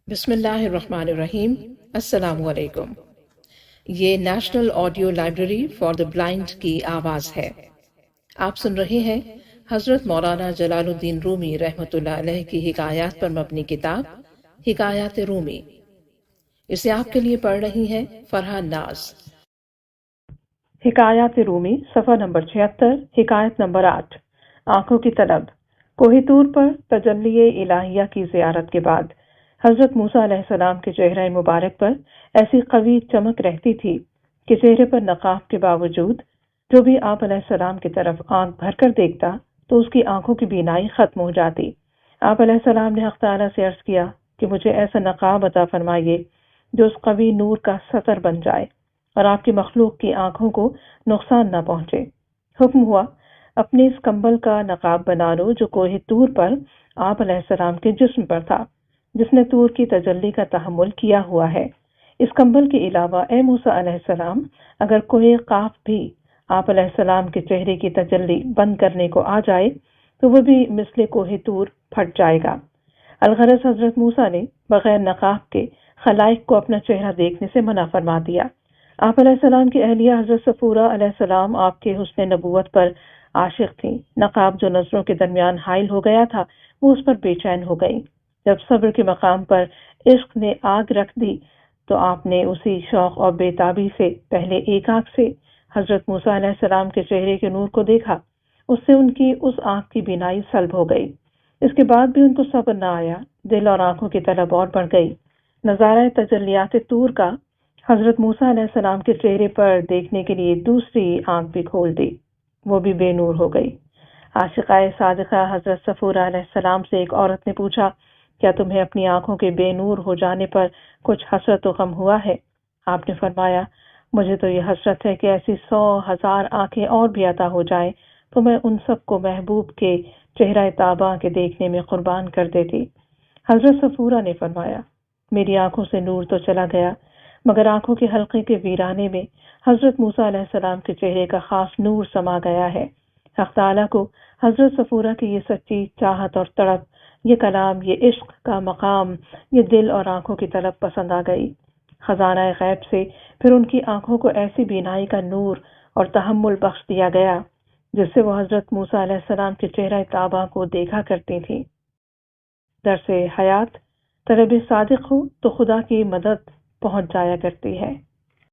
بسم اللہ الرحمن الرحیم۔ السلام علیکم۔ یہ national audio library for the blind کی آواز ہے۔ آپ سن رہے ہیں حضرت مولانا جلالالدین رومی رحمۃ اللہ علیہ کی حکایات پر مبنی کتاب ہکایات-E-Rumi۔ اسے آپ کے لیے پڑھ رہی ہیں فرح ناز۔ ہکایات-E-Rumi صفحہ نمبر 76، حکایت نمبر 8۔ آنکھوں کی طلب۔ کوہ طور پر تجلی الہیہ کی زیارت کے بعد حضرت موسیٰ علیہ السلام کے چہرہ مبارک پر ایسی قوی چمک رہتی تھی کہ چہرے پر نقاب کے باوجود جو بھی آپ علیہ السلام کی طرف آنکھ بھر کر دیکھتا تو اس کی آنکھوں کی بینائی ختم ہو جاتی۔ آپ علیہ السلام نے حق تعالیٰ سے عرض کیا کہ مجھے ایسا نقاب عطا فرمائیے جو اس قوی نور کا سطر بن جائے اور آپ کی مخلوق کی آنکھوں کو نقصان نہ پہنچے۔ حکم ہوا اپنے اس کمبل کا نقاب بنا لو جو کوہ طور پر آپ علیہ السلام کے جسم پر تھا، جس نے طور کی تجلی کا تحمل کیا ہوا ہے۔ اس کمبل کے علاوہ اے موسیٰ علیہ السلام، اگر کوہ قاف بھی آپ علیہ السلام کے چہرے کی تجلی بند کرنے کو آ جائے تو وہ بھی مثل کوہ طور پھٹ جائے گا۔ الغرض حضرت موسیٰ نے بغیر نقاب کے خلائق کو اپنا چہرہ دیکھنے سے منع فرما دیا۔ آپ علیہ السلام کی اہلیہ حضرت صفورہ علیہ السلام آپ کے حسن نبوت پر عاشق تھیں۔ نقاب جو نظروں کے درمیان حائل ہو گیا تھا وہ اس پر بے چین ہو گئی۔ جب صبر کے مقام پر عشق نے آگ رکھ دی تو آپ نے اسی شوق اور بے تابی سے پہلے ایک آنکھ سے حضرت موسیٰ علیہ السلام کے چہرے کے نور کو دیکھا، اس سے ان کی اس آنکھ کی بینائی سلب ہو گئی۔ اس کے بعد بھی ان کو صبر نہ آیا، دل اور آنکھوں کی طلب اور بڑھ گئی۔ نظارہ تجلیات طور کا حضرت موسیٰ علیہ السلام کے چہرے پر دیکھنے کے لیے دوسری آنکھ بھی کھول دی، وہ بھی بے نور ہو گئی۔ عاشقہ صادقہ حضرت صفورہ علیہ السلام سے ایک عورت نے پوچھا، کیا تمہیں اپنی آنکھوں کے بے نور ہو جانے پر کچھ حسرت و غم ہوا ہے؟ آپ نے فرمایا، مجھے تو یہ حسرت ہے کہ ایسی 100,000 آنکھیں اور بھی عطا ہو جائیں تو میں ان سب کو محبوب کے چہرہ تاباں کے دیکھنے میں قربان کر دیتی۔ حضرت صفورہ نے فرمایا، میری آنکھوں سے نور تو چلا گیا مگر آنکھوں کے حلقے کے ویرانے میں حضرت موسیٰ علیہ السلام کے چہرے کا خاص نور سما گیا ہے۔ حق تعالیٰ کو حضرت صفورہ کی یہ سچی چاہت اور تڑپ، یہ کلام، یہ عشق کا مقام، یہ دل اور آنکھوں کی طلب پسند آ گئی۔ خزانہ غیب سے پھر ان کی آنکھوں کو ایسی بینائی کا نور اور تحمل بخش دیا گیا جس سے وہ حضرت موسیٰ علیہ السلام کے چہرہ تاباں کو دیکھا کرتی تھیں۔ درس حیات: طلب صادق ہو تو خدا کی مدد پہنچ جایا کرتی ہے۔